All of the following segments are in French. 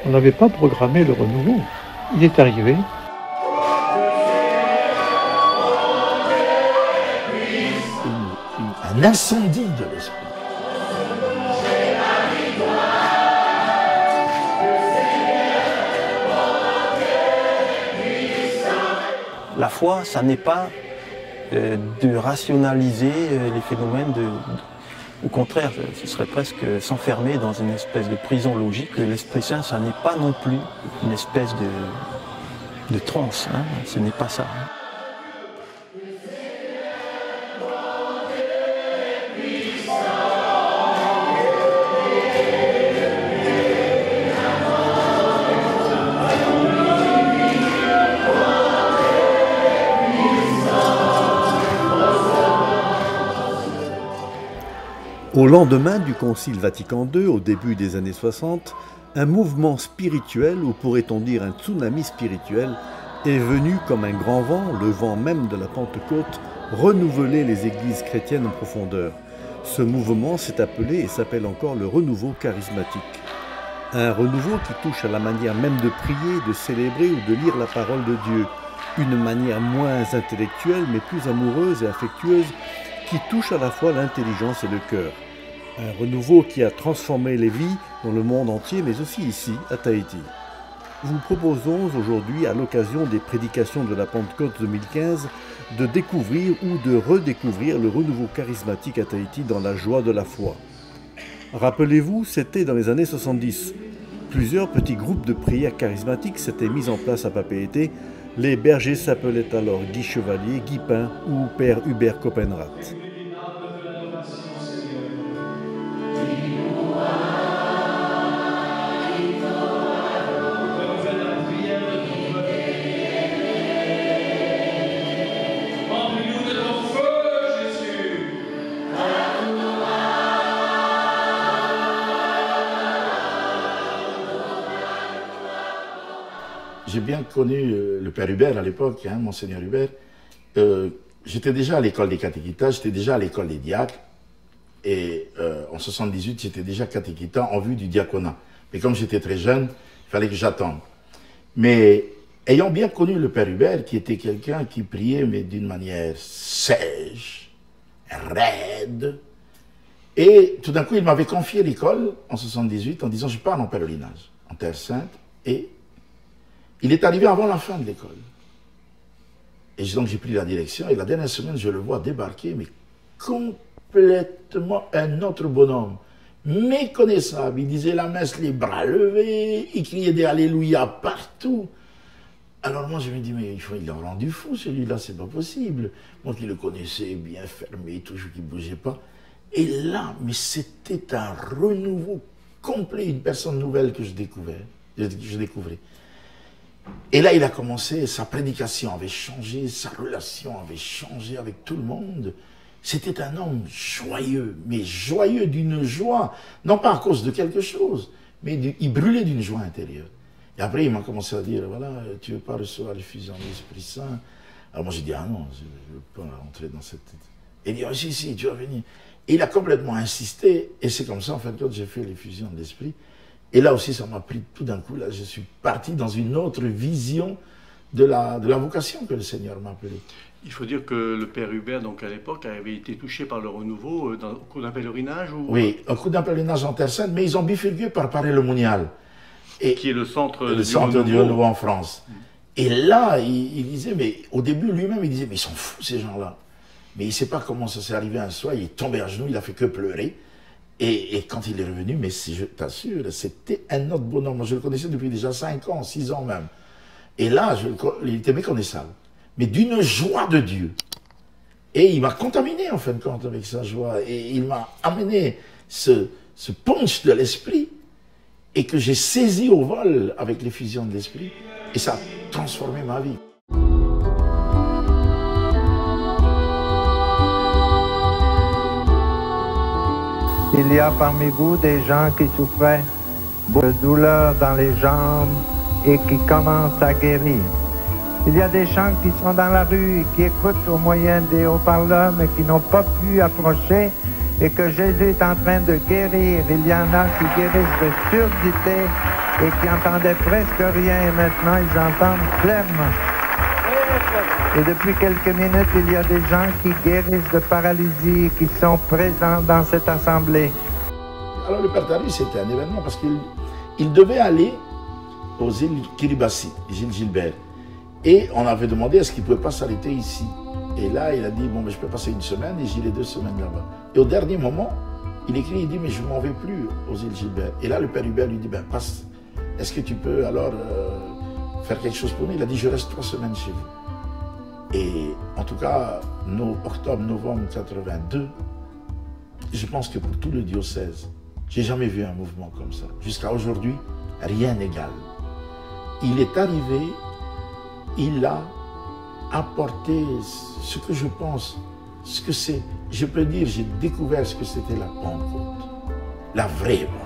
On n'avait pas programmé le renouveau. Il est arrivé. Un incendie de l'esprit. La foi, ça n'est pas de rationaliser les phénomènes, au contraire, ce serait presque s'enfermer dans une espèce de prison logique. L'Esprit Saint, ça n'est pas non plus une espèce de transe, hein, ce n'est pas ça. Au lendemain du Concile Vatican II, au début des années 60, un mouvement spirituel, ou pourrait-on dire un tsunami spirituel, est venu comme un grand vent, le vent même de la Pentecôte, renouveler les églises chrétiennes en profondeur. Ce mouvement s'est appelé et s'appelle encore le renouveau charismatique. Un renouveau qui touche à la manière même de prier, de célébrer ou de lire la parole de Dieu. Une manière moins intellectuelle mais plus amoureuse et affectueuse qui touche à la fois l'intelligence et le cœur. Un renouveau qui a transformé les vies dans le monde entier, mais aussi ici, à Tahiti. Nous proposons aujourd'hui, à l'occasion des prédications de la Pentecôte 2015, de découvrir ou de redécouvrir le renouveau charismatique à Tahiti dans la joie de la foi. Rappelez-vous, c'était dans les années 70. Plusieurs petits groupes de prières charismatiques s'étaient mis en place à Papeete. Les bergers s'appelaient alors Guy Chevalier, Guy Pin ou Père Hubert Copenrath. J'ai bien connu le Père Hubert à l'époque, hein, Monseigneur Hubert. J'étais déjà à l'école des catéchitas, j'étais déjà à l'école des diacres. Et en 78, j'étais déjà catéchitant en vue du diaconat. Mais comme j'étais très jeune, il fallait que j'attende. Mais ayant bien connu le Père Hubert, qui était quelqu'un qui priait, mais d'une manière sèche, raide. Et tout d'un coup, il m'avait confié l'école en 78 en disant « Je pars en pèlerinage, en Terre Sainte. » Et il est arrivé avant la fin de l'école. Et donc j'ai pris la direction, et la dernière semaine, je le vois débarquer, mais complètement un autre bonhomme, méconnaissable. Il disait la messe les bras levés, il criait des Alléluia partout. Alors moi je me dis, mais il l'a rendu fou celui-là, c'est pas possible. Moi qui le connaissais bien fermé, toujours qui ne bougeait pas. Et là, mais c'était un renouveau complet, une personne nouvelle que je découvrais. Et là, il a commencé, sa prédication avait changé, sa relation avait changé avec tout le monde. C'était un homme joyeux, mais joyeux d'une joie, non pas à cause de quelque chose, mais il brûlait d'une joie intérieure. Et après, il m'a commencé à dire, voilà, tu ne veux pas recevoir l'effusion de l'Esprit Saint? Alors moi, j'ai dit, ah non, je ne veux pas entrer dans cette... Et il dit, oh, si, tu vas venir. Et il a complètement insisté, et c'est comme ça, en fait, quand j'ai fait l'effusion de l'Esprit. Et là aussi, ça m'a pris tout d'un coup, là, je suis parti dans une autre vision de la vocation que le Seigneur m'a appelé. Il faut dire que le Père Hubert, donc à l'époque, avait été touché par le renouveau au cours d'un pèlerinage ou... Oui, au cours d'un pèlerinage en Terre Sainte, mais ils ont bifurqué par Paray-le-Monial. Qui est le centre du renouveau en France. Et là, il disait, mais au début, lui-même, il disait, mais ils sont fous, ces gens-là. Mais il ne sait pas comment ça s'est arrivé un soir, il est tombé à genoux, il a fait que pleurer. Et quand il est revenu, mais je t'assure, c'était un autre bonhomme. Moi, je le connaissais depuis déjà 5 ans, 6 ans même. Et là, il était méconnaissable, mais d'une joie de Dieu. Et il m'a contaminé, en fin de compte, avec sa joie. Et il m'a amené ce punch de l'esprit, et que j'ai saisi au vol avec l'effusion de l'esprit. Et ça a transformé ma vie. Il y a parmi vous des gens qui souffraient de douleurs dans les jambes et qui commencent à guérir. Il y a des gens qui sont dans la rue et qui écoutent au moyen des haut-parleurs mais qui n'ont pas pu approcher et que Jésus est en train de guérir. Il y en a qui guérissent de surdité, et qui entendaient presque rien, et maintenant ils entendent clairement. Et depuis quelques minutes, il y a des gens qui guérissent de paralysie, qui sont présents dans cette assemblée. Alors le Père Tardif, c'était un événement parce qu'il devait aller aux îles Kiribati, les îles Gilbert. Et on avait demandé est-ce qu'il ne pouvait pas s'arrêter ici. Et là, il a dit, bon, mais je peux passer une semaine et j'irai 2 semaines là-bas. Et au dernier moment, il écrit, il dit, mais je ne m'en vais plus aux îles Gilbert. Et là, le Père Hubert lui dit, ben passe, est-ce que tu peux alors faire quelque chose pour nous? Il a dit, je reste 3 semaines chez vous. Et en tout cas, octobre-novembre 82, je pense que pour tout le diocèse, j'ai jamais vu un mouvement comme ça. Jusqu'à aujourd'hui, rien n'égale. Il est arrivé, il a apporté ce que je pense, ce que c'est. Je peux dire, j'ai découvert ce que c'était la Pentecôte, la vraie Pentecôte.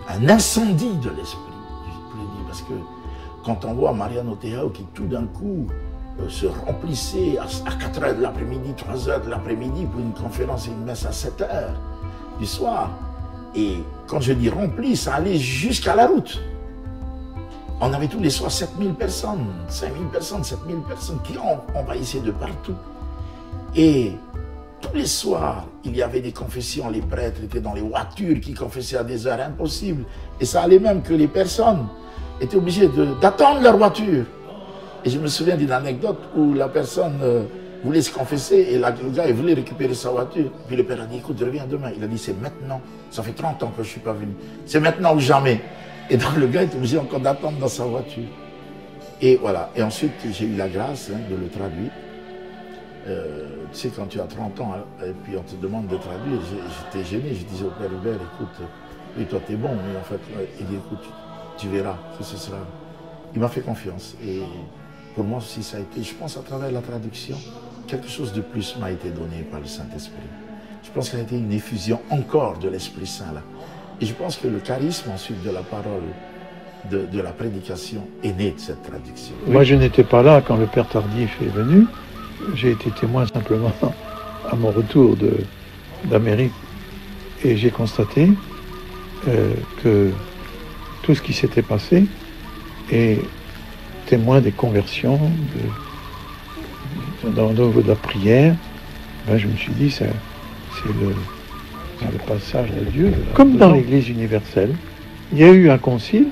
Un incendie de l'esprit, je peux le dire, parce que quand on voit Mariano Otero qui tout d'un coup se remplissait à 4 h de l'après-midi, 3 h de l'après-midi pour une conférence et une messe à 7 h du soir, et quand je dis rempli, ça allait jusqu'à la route. On avait tous les soirs 7000 personnes, 5000 personnes, 7000 personnes qui envahissaient de partout. Et tous les soirs, il y avait des confessions, les prêtres étaient dans les voitures qui confessaient à des heures impossibles. Et ça allait même que les personnes étaient obligées d'attendre leur voiture. Et je me souviens d'une anecdote où la personne voulait se confesser et le gars il voulait récupérer sa voiture. Puis le père a dit, écoute, je reviens demain. Il a dit, c'est maintenant. Ça fait 30 ans que je ne suis pas venu. C'est maintenant ou jamais. Et donc le gars est obligé encore d'attendre dans sa voiture. Et voilà. Et ensuite, j'ai eu la grâce de le traduire. Tu sais, quand tu as 30 ans et puis on te demande de traduire, j'étais gêné. Je disais au Père Hubert, écoute, oui, toi t'es bon, mais en fait, il dit, écoute, tu verras que ce sera. Il m'a fait confiance. Et pour moi aussi, ça a été, je pense, à travers la traduction, quelque chose de plus m'a été donné par le Saint-Esprit. Je pense qu'il y a été une effusion encore de l'Esprit Saint là. Et je pense que le charisme ensuite de la parole, de la prédication, est né de cette traduction. Moi, je n'étais pas là quand le Père Tardif est venu. J'ai été témoin simplement à mon retour d'Amérique et j'ai constaté que tout ce qui s'était passé est témoin des conversions, au niveau de la prière. Ben, je me suis dit, c'est le passage de Dieu. Comme dans l'Église universelle, il y a eu un concile,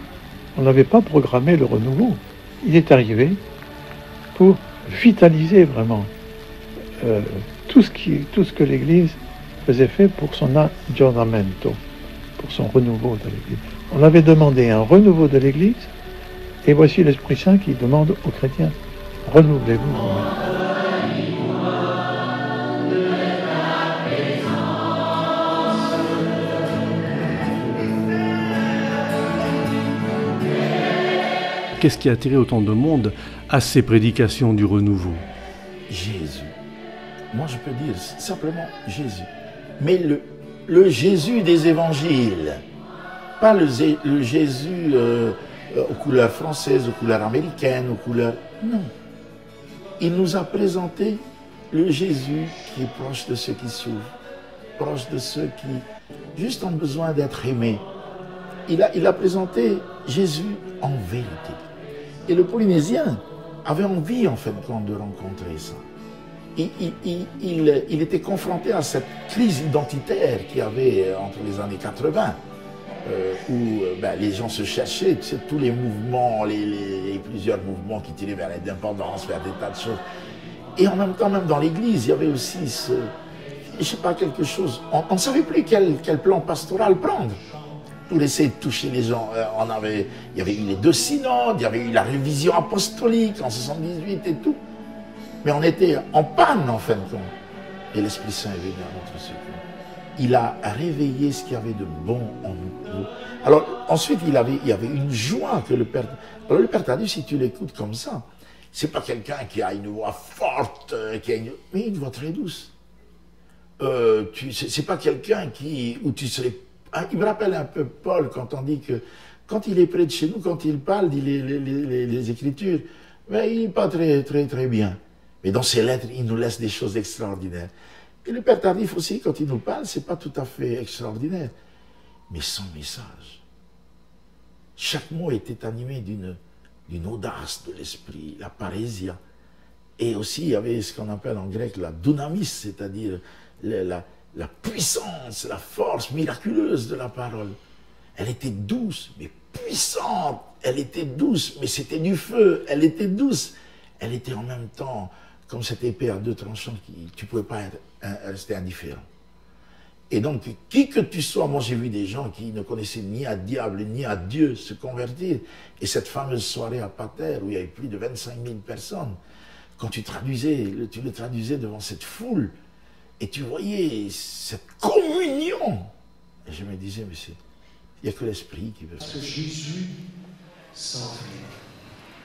on n'avait pas programmé le renouveau. Il est arrivé pour vitaliser vraiment tout ce que l'Église faisait fait pour son aggiornamento, pour son renouveau de l'Église. On avait demandé un renouveau de l'Église, et voici l'Esprit Saint qui demande aux chrétiens, renouvelez-vous vous-même. Qu'est-ce qui a attiré autant de monde à ces prédications du renouveau? Jésus. Moi, je peux dire simplement Jésus. Mais le Jésus des évangiles. Pas le Jésus aux couleurs françaises, aux couleurs américaines, aux couleurs... Non. Il nous a présenté le Jésus qui est proche de ceux qui souffrent, proche de ceux qui juste ont besoin d'être aimés. Il a présenté Jésus en vérité. Et le Polynésien avait envie, en fait, de rencontrer ça. Il était confronté à cette crise identitaire qu'il y avait entre les années 80, où les gens se cherchaient, tu sais, tous les mouvements, plusieurs mouvements qui tiraient vers l'indépendance, vers des tas de choses. Et en même temps, même dans l'Église, il y avait aussi je sais pas, quelque chose. On ne savait plus quel plan pastoral prendre. Pour essayer de toucher les gens. Il y avait eu les 2 synodes, il y avait eu la révision apostolique en 78 et tout. Mais on était en panne en fin de compte. Et l'Esprit Saint est venu à notre secours. Il a réveillé ce qu'il y avait de bon en nous. Alors ensuite, il y avait une joie que le Père... Alors le Père Tardif, si tu l'écoutes comme ça, C'est pas quelqu'un qui a une voix forte, mais une voix très douce. C'est pas quelqu'un où tu serais... Il me rappelle un peu Paul quand on dit que quand il est près de chez nous, quand il parle, dit les Écritures, mais il n'est pas très bien. Mais dans ses lettres, il nous laisse des choses extraordinaires. Et le Père Tardif aussi, quand il nous parle, c'est pas tout à fait extraordinaire. Mais son message, chaque mot était animé d'une audace de l'esprit, la parésia. Et aussi, il y avait ce qu'on appelle en grec la dunamis, c'est-à-dire la puissance, la force miraculeuse de la parole. Elle était douce, mais puissante. Elle était douce, mais c'était du feu. Elle était douce. Elle était en même temps comme cette épée à deux tranchants, tu ne pouvais pas rester indifférent. Et donc, qui que tu sois, moi j'ai vu des gens qui ne connaissaient ni à diable ni à Dieu se convertir. Et cette fameuse soirée à Pater, où il y avait plus de 25 000 personnes, quand tu le traduisais devant cette foule, et tu voyais cette communion. Et je me disais, mais il n'y a que l'Esprit qui veut ça. Parce que Jésus s'en venait.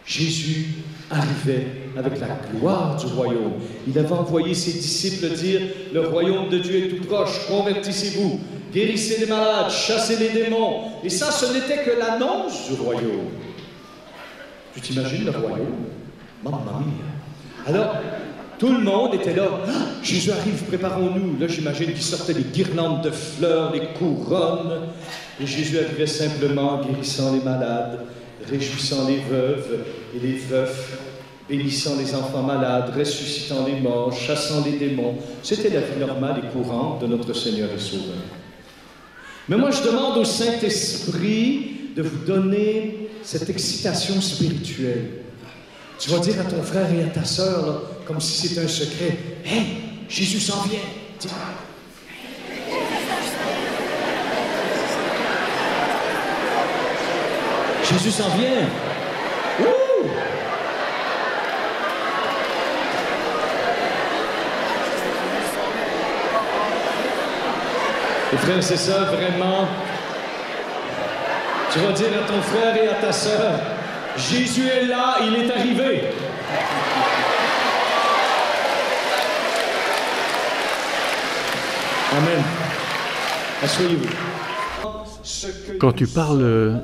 Jésus arrivait avec la gloire du royaume. Il avait envoyé ses disciples dire « Le royaume de Dieu est tout proche, convertissez-vous, guérissez les malades, chassez les démons. » Et ça, ce n'était que l'annonce du royaume. Tu t'imagines le royaume? Mamma mia. Alors, tout le monde était là. Ah, Jésus arrive, préparons-nous. Là, j'imagine qu'il sortait les guirlandes de fleurs, les couronnes. Et Jésus arrivait simplement guérissant les malades, réjouissant les veuves et les veufs, bénissant les enfants malades, ressuscitant les morts, chassant les démons. C'était la vie normale et courante de notre Seigneur et Sauveur. Mais moi, je demande au Saint-Esprit de vous donner cette excitation spirituelle. Tu vas dire à ton frère et à ta sœur, là, comme si c'était un secret, « Hey, Jésus s'en vient! » Jésus s'en vient! Wouh! Et frères et sœurs, vraiment, tu vas dire à ton frère et à ta sœur, Jésus est là, il est arrivé. Amen. Asseyez-vous. Quand tu parles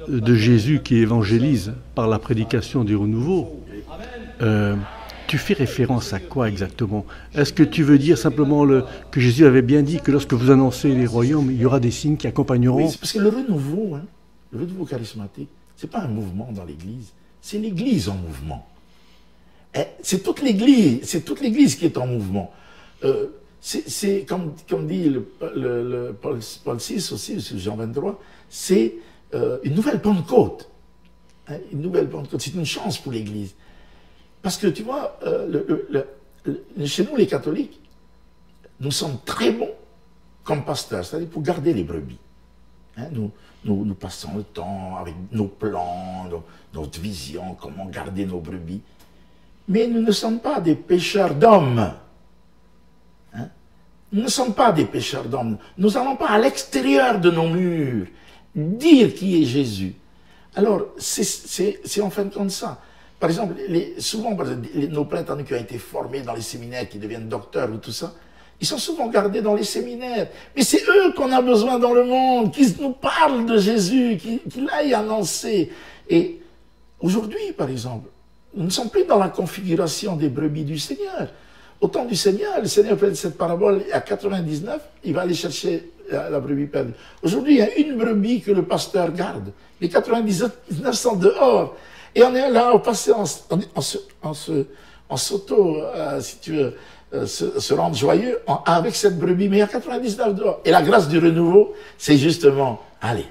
de Jésus qui évangélise par la prédication du renouveau, tu fais référence à quoi exactement? Est-ce que tu veux dire simplement que Jésus avait bien dit que lorsque vous annoncez les royaumes, il y aura des signes qui accompagneront? Oui, c'est parce que le renouveau charismatique, ce n'est pas un mouvement dans l'Église, c'est l'Église en mouvement. C'est toute l'Église qui est en mouvement. C'est comme dit Paul VI aussi, Jean 23, c'est une nouvelle Pentecôte. Une nouvelle Pentecôte, c'est une chance pour l'Église. Parce que tu vois, chez nous les catholiques, nous sommes très bons comme pasteurs, c'est-à-dire pour garder les brebis. Nous passons le temps avec nos plans, notre vision, comment garder nos brebis. Mais nous ne sommes pas des pêcheurs d'hommes. Nous ne sommes pas des pêcheurs d'hommes. Nous n'allons pas à l'extérieur de nos murs dire qui est Jésus. Alors, c'est en fin de compte ça. Par exemple, souvent, nos prêtres qui ont été formés dans les séminaires, qui deviennent docteurs ou tout ça, ils sont souvent gardés dans les séminaires. Mais c'est eux qu'on a besoin dans le monde, qui nous parlent de Jésus, qui l'aillent annoncer. Et aujourd'hui, par exemple, nous ne sommes plus dans la configuration des brebis du Seigneur. Au temps du Seigneur, le Seigneur fait cette parabole, à 99, il va aller chercher la brebis perdue. Aujourd'hui, il y a une brebis que le pasteur garde. Les 99 sont dehors. Et on est là, au passé, en s'auto, si tu veux, se rendre joyeux avec cette brebis. Mais il y a 99 dehors. Et la grâce du renouveau, c'est justement, allez.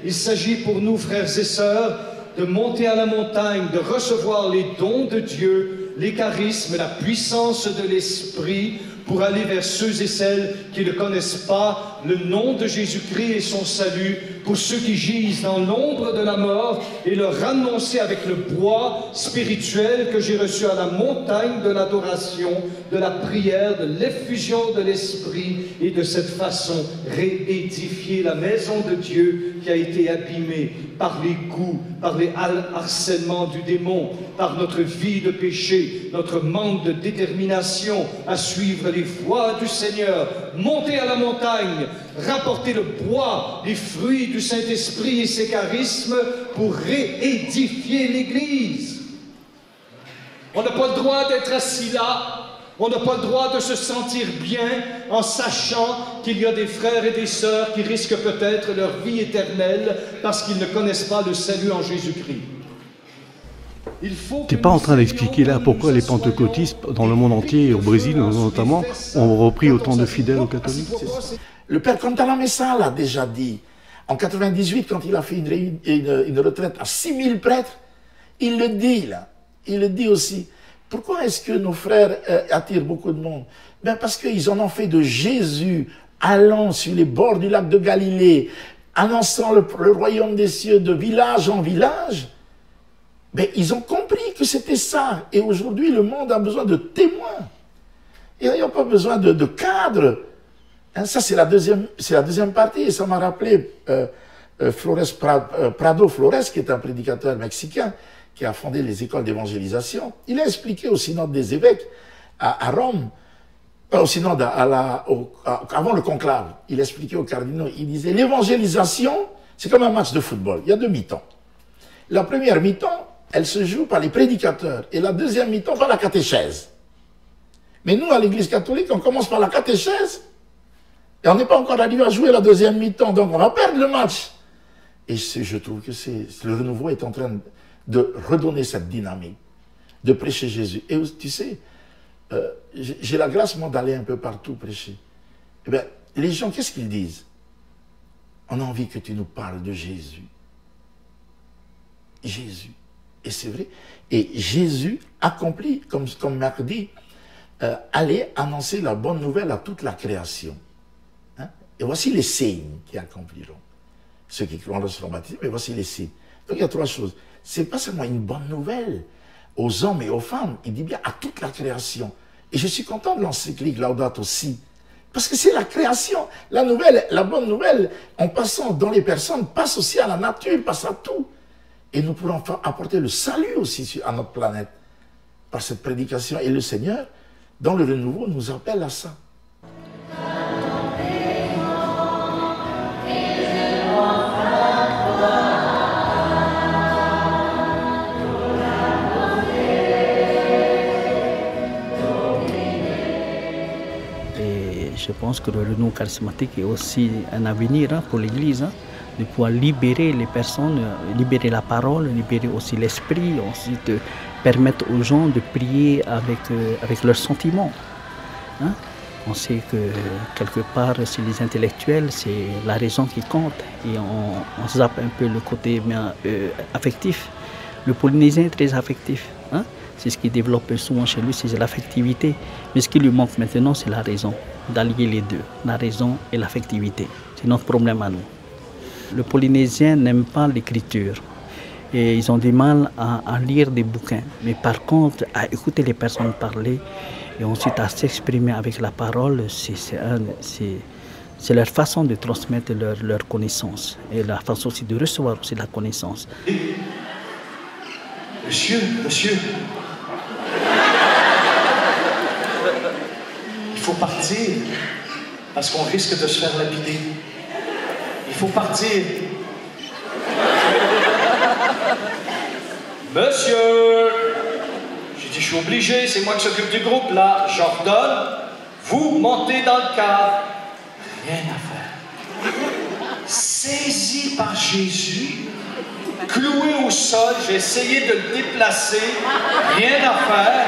Il s'agit pour nous, frères et sœurs, de monter à la montagne, de recevoir les dons de Dieu, les charismes, la puissance de l'Esprit, pour aller vers ceux et celles qui ne connaissent pas le nom de Jésus-Christ et son salut, pour ceux qui gisent dans l'ombre de la mort, et leur annoncer avec le bois spirituel que j'ai reçu à la montagne de l'adoration, de la prière, de l'effusion de l'Esprit, et de cette façon réédifier la maison de Dieu qui a été abîmée par les coups, par les harcèlements du démon, par notre vie de péché, notre manque de détermination à suivre les voies du Seigneur. Monter à la montagne, rapporter le bois, les fruits du Saint-Esprit et ses charismes pour réédifier l'Église. On n'a pas le droit d'être assis là. On n'a pas le droit de se sentir bien en sachant qu'il y a des frères et des sœurs qui risquent peut-être leur vie éternelle parce qu'ils ne connaissent pas le salut en Jésus-Christ. Tu n'es pas en train d'expliquer là pourquoi les pentecôtistes dans le monde entier, et au Brésil notamment, ont repris autant de fidèles aux catholiques? Le père Cantalá Messa l'a déjà dit. En 98, quand il a fait une retraite à 6000 prêtres, il le dit là. Il le dit aussi. Pourquoi est-ce que nos frères attirent beaucoup de monde? Ben parce qu'ils en ont fait de Jésus, allant sur les bords du lac de Galilée, annonçant le royaume des cieux de village en village. Ben, ils ont compris que c'était ça. Et aujourd'hui, le monde a besoin de témoins. Ils n'ont pas besoin de cadres. Hein, ça, c'est la deuxième partie. Et ça m'a rappelé Prado Flores, qui est un prédicateur mexicain, qui a fondé les écoles d'évangélisation. Il a expliqué au synode des évêques à Rome, pas au synode, avant le conclave, il expliquait aux cardinaux, il disait, l'évangélisation, c'est comme un match de football. Il y a deux mi-temps. La première mi-temps, elle se joue par les prédicateurs, et la deuxième mi-temps par la catéchèse. Mais nous, à l'Église catholique, on commence par la catéchèse, et on n'est pas encore arrivé à jouer la deuxième mi-temps, donc on va perdre le match. Et je trouve que le renouveau est en train de redonner cette dynamique, de prêcher Jésus. Et tu sais, j'ai la grâce, moi, d'aller un peu partout prêcher. Eh bien, les gens, qu'est-ce qu'ils disent? On a envie que tu nous parles de Jésus. Jésus. Et c'est vrai. Et Jésus accomplit, comme Marc dit, aller annoncer la bonne nouvelle à toute la création. Hein? Et voici les signes qui accompliront. Ceux qui croient seront baptisés, mais voici les signes. Donc il y a trois choses. C'est pas seulement une bonne nouvelle aux hommes et aux femmes, il dit bien à toute la création. Et je suis content de l'encyclique Laudato Si, parce que c'est la création. La nouvelle, la bonne nouvelle, en passant dans les personnes, passe aussi à la nature, passe à tout. Et nous pourrons apporter le salut aussi à notre planète par cette prédication. Et le Seigneur, dans le renouveau, nous appelle à ça. Je pense que le renouveau charismatique est aussi un avenir pour l'Église, de pouvoir libérer les personnes, libérer la parole, libérer aussi l'esprit, ensuite permettre aux gens de prier avec leurs sentiments. Hein? On sait que quelque part, chez les intellectuels, c'est la raison qui compte et on zappe un peu le côté affectif. Le Polynésien est très affectif. Hein? C'est ce qui développe souvent chez lui, c'est l'affectivité. Mais ce qui lui manque maintenant, c'est la raison, d'allier les deux, la raison et l'affectivité. C'est notre problème à nous. Le Polynésien n'aime pas l'écriture et ils ont du mal à lire des bouquins. Mais par contre, à écouter les personnes parler et ensuite à s'exprimer avec la parole, c'est leur façon de transmettre leur connaissance et la façon aussi de recevoir aussi la connaissance. Monsieur, il faut partir parce qu'on risque de se faire lapider. Il faut partir. Monsieur, j'ai dit je suis obligé, c'est moi qui s'occupe du groupe là. J'ordonne, vous montez dans le car. Rien à faire. Saisi par Jésus, cloué au sol, j'ai essayé de le déplacer. Rien à faire.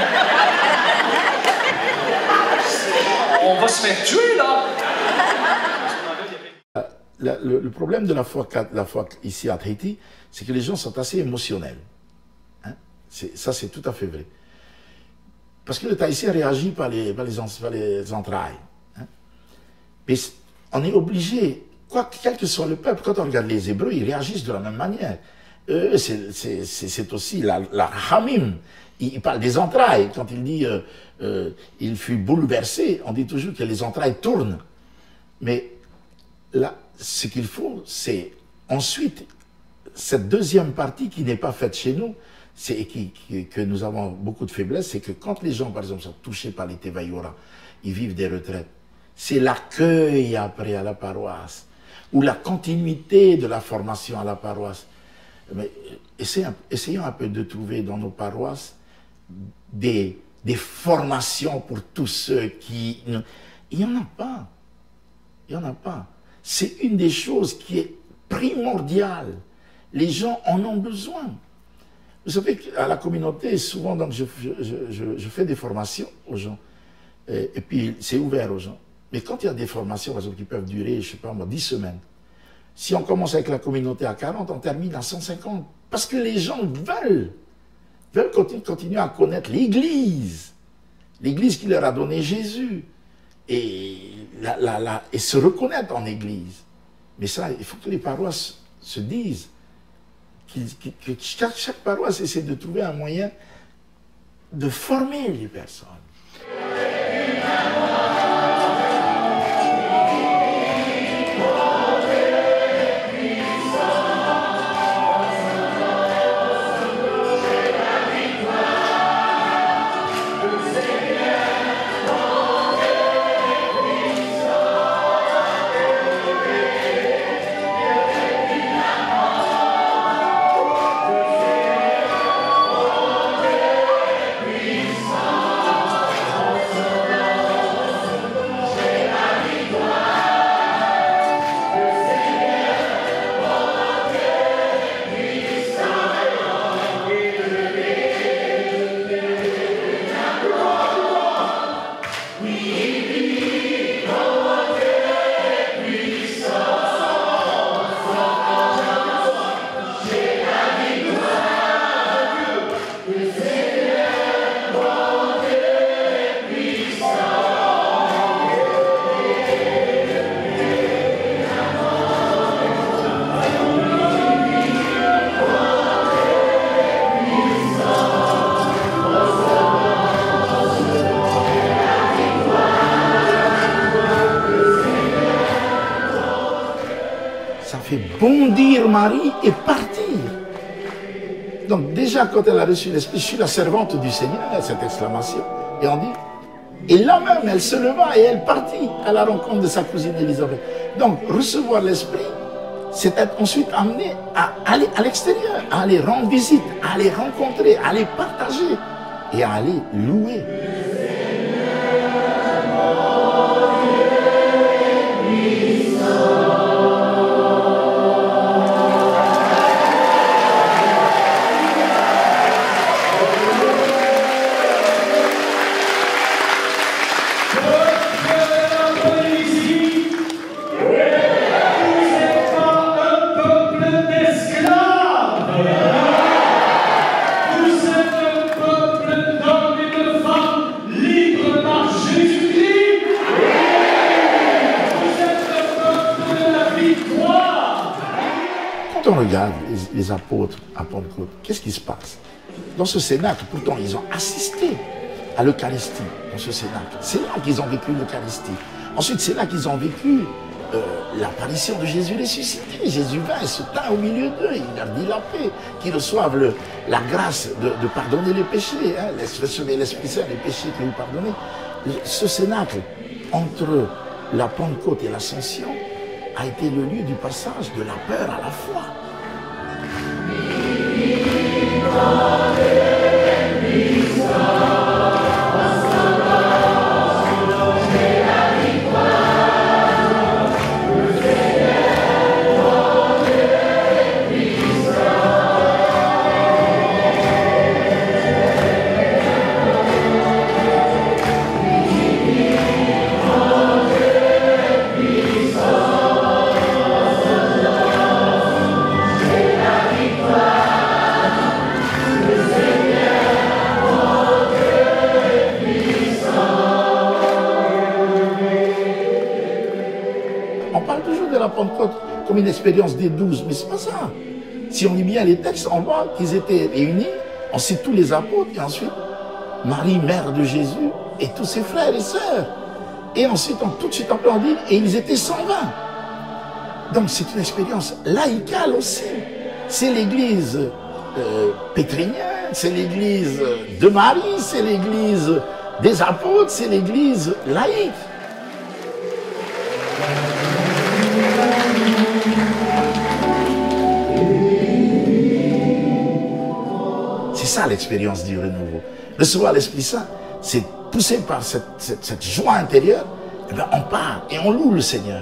On va se faire tuer là. Le problème de la foi ici à Tahiti, c'est que les gens sont assez émotionnels. Hein? Ça, c'est tout à fait vrai. Parce que le Tahitien réagit par les entrailles. Hein. Mais on est obligé, quel que soit le peuple, quand on regarde les Hébreux, ils réagissent de la même manière. C'est aussi la Rahamim. Il parle des entrailles. Quand il dit il fut bouleversé, on dit toujours que les entrailles tournent. Mais là, ce qu'il faut, c'est ensuite cette deuxième partie qui n'est pas faite chez nous, que nous avons beaucoup de faiblesse, c'est que quand les gens, par exemple, sont touchés par les Tevaïora, ils vivent des retraites, c'est l'accueil après à la paroisse, ou la continuité de la formation à la paroisse. Mais essayons un peu de trouver dans nos paroisses des formations pour tous ceux qui... Il n'y en a pas. Il n'y en a pas. C'est une des choses qui est primordiale. Les gens en ont besoin. Vous savez qu'à la communauté, souvent, donc, je fais des formations aux gens. Et puis, c'est ouvert aux gens. Mais quand il y a des formations, par exemple, qui peuvent durer, je ne sais pas moi, 10 semaines, si on commence avec la communauté à 40, on termine à 150. Parce que les gens veulent continuer à connaître l'Église. L'Église qui leur a donné Jésus. Et se reconnaître en Église. Mais ça, il faut que les paroisses se disent. Que chaque paroisse essaie de trouver un moyen de former les personnes. Bondir Marie et partir. Donc déjà quand elle a reçu l'Esprit, je suis la servante du Seigneur, cette exclamation. Et on dit, et là même elle se leva et elle partit à la rencontre de sa cousine Élisabeth. Donc recevoir l'Esprit, c'est être ensuite amené à aller à l'extérieur, à aller rendre visite, à aller rencontrer, à aller partager et à aller louer. Quand on regarde les apôtres à Pentecôte, qu'est-ce qui se passe? Dans ce cénacle, pourtant, ils ont assisté à l'Eucharistie, dans ce cénacle. C'est là qu'ils ont vécu l'Eucharistie. Ensuite, c'est là qu'ils ont vécu l'apparition de Jésus ressuscité. Jésus vint et se tint au milieu d'eux. Il leur dit la paix, qu'ils reçoivent la grâce de pardonner les péchés. Hein, recevez l'Esprit Saint, les péchés que vous pardonnez. Ce cénacle, entre la Pentecôte et l'Ascension, a été le lieu du passage de la peur à la foi. Pentecôte comme une expérience des 12, mais c'est pas ça. Si on lit bien les textes, on voit qu'ils étaient réunis, on cite tous les apôtres, et ensuite Marie, mère de Jésus, et tous ses frères et sœurs. Et ensuite, tout de suite après, on dit, et ils étaient 120. Donc c'est une expérience laïcale aussi. C'est l'église pétrinienne, c'est l'église de Marie, c'est l'église des apôtres, c'est l'église laïque. C'est ça l'expérience du renouveau. Recevoir l'Esprit Saint, c'est poussé par cette joie intérieure, et bien on part et on loue le Seigneur.